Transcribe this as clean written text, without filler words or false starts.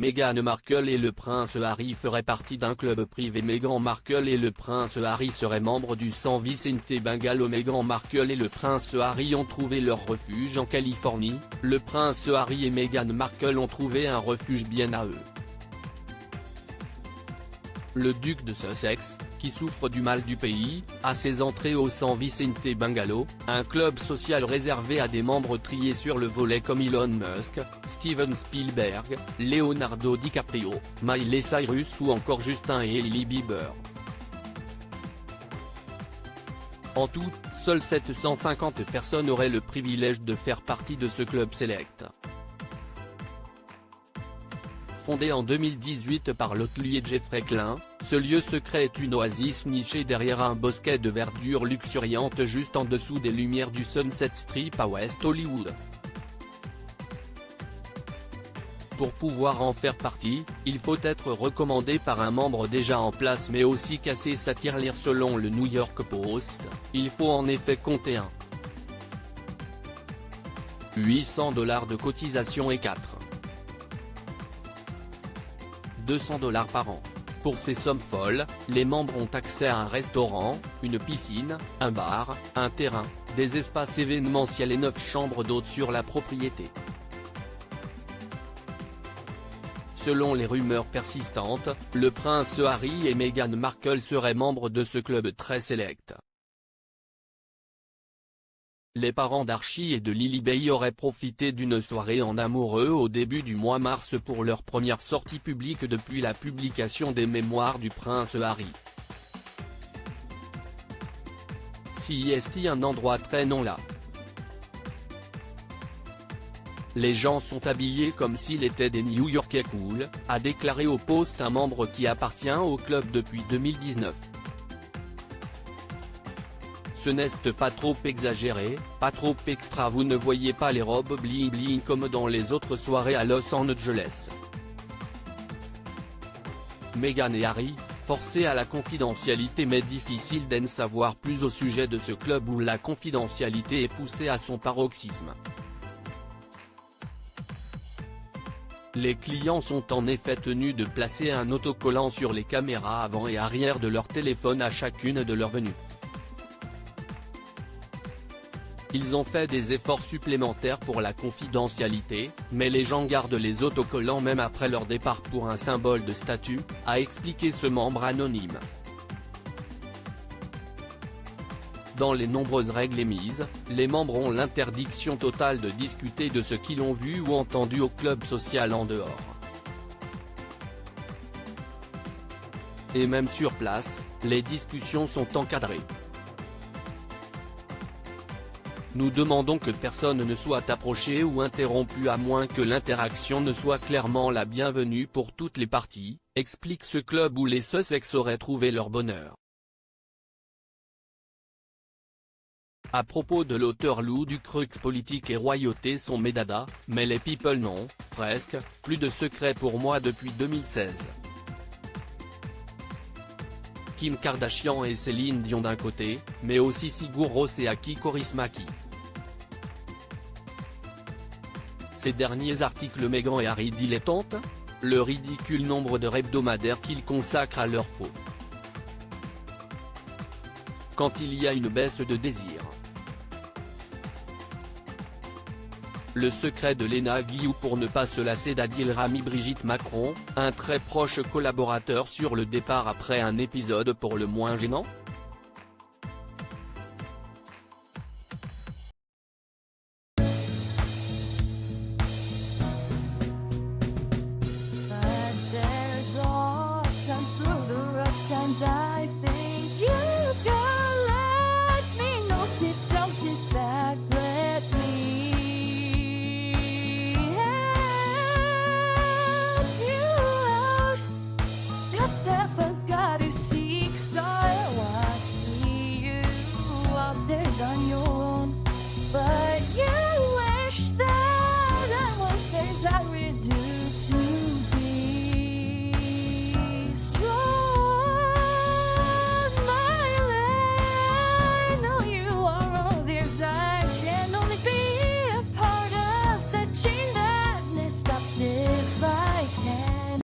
Meghan Markle et le prince Harry feraient partie d'un club privé. Meghan Markle et le prince Harry seraient membres du San Vicente Bungalow. Meghan Markle et le prince Harry ont trouvé leur refuge en Californie. Le prince Harry et Meghan Markle ont trouvé un refuge bien à eux. Le duc de Sussex, qui souffre du mal du pays, a ses entrées au San Vicente Bungalow, un club social réservé à des membres triés sur le volet comme Elon Musk, Steven Spielberg, Leonardo DiCaprio, Miley Cyrus ou encore Justin et Hailey Bieber. En tout, seules 750 personnes auraient le privilège de faire partie de ce club select. Fondé en 2018 par l'hôtelier Jeffrey Klein, ce lieu secret est une oasis nichée derrière un bosquet de verdure luxuriante juste en dessous des lumières du Sunset Strip à West Hollywood. Pour pouvoir en faire partie, il faut être recommandé par un membre déjà en place mais aussi casser sa tirelire. Selon le New York Post, il faut en effet compter un $800 de cotisation et 200 $ par an. Pour ces sommes folles, les membres ont accès à un restaurant, une piscine, un bar, un terrain, des espaces événementiels et 9 chambres d'hôtes sur la propriété. Selon les rumeurs persistantes, le prince Harry et Meghan Markle seraient membres de ce club très select. Les parents d'Archie et de Lily Bay auraient profité d'une soirée en amoureux au début du mois mars pour leur première sortie publique depuis la publication des mémoires du prince Harry. C'est un endroit très non là. Les gens sont habillés comme s'ils étaient des New-Yorkais cool, a déclaré au Post un membre qui appartient au club depuis 2019. Ce n'est pas trop exagéré, pas trop extra. Vous ne voyez pas les robes bling bling comme dans les autres soirées à Los Angeles. Meghan et Harry, forcés à la confidentialité mais difficile d'en savoir plus au sujet de ce club où la confidentialité est poussée à son paroxysme. Les clients sont en effet tenus de placer un autocollant sur les caméras avant et arrière de leur téléphone à chacune de leurs venues. Ils ont fait des efforts supplémentaires pour la confidentialité, mais les gens gardent les autocollants même après leur départ pour un symbole de statut, a expliqué ce membre anonyme. Dans les nombreuses règles émises, les membres ont l'interdiction totale de discuter de ce qu'ils ont vu ou entendu au club social en dehors. Et même sur place, les discussions sont encadrées. Nous demandons que personne ne soit approché ou interrompu à moins que l'interaction ne soit clairement la bienvenue pour toutes les parties, explique ce club où les Sussex auraient trouvé leur bonheur. À propos de l'auteur Lou du Crux politique et royauté sont mes dadas, mais les people non, presque, plus de secret pour moi depuis 2016. Kim Kardashian et Céline Dion d'un côté, mais aussi Sigur Rós et Aki Kaurismäki. Ces derniers articles Meghan et Harry dilettantes, le ridicule nombre d'heures hebdomadaires qu'ils consacrent à leur faux. Quand il y a une baisse de désir. Le secret de Lena Guillou pour ne pas se lasser d'Adil Rami. Brigitte Macron, un très proche collaborateur sur le départ après un épisode pour le moins gênant. On your own, but you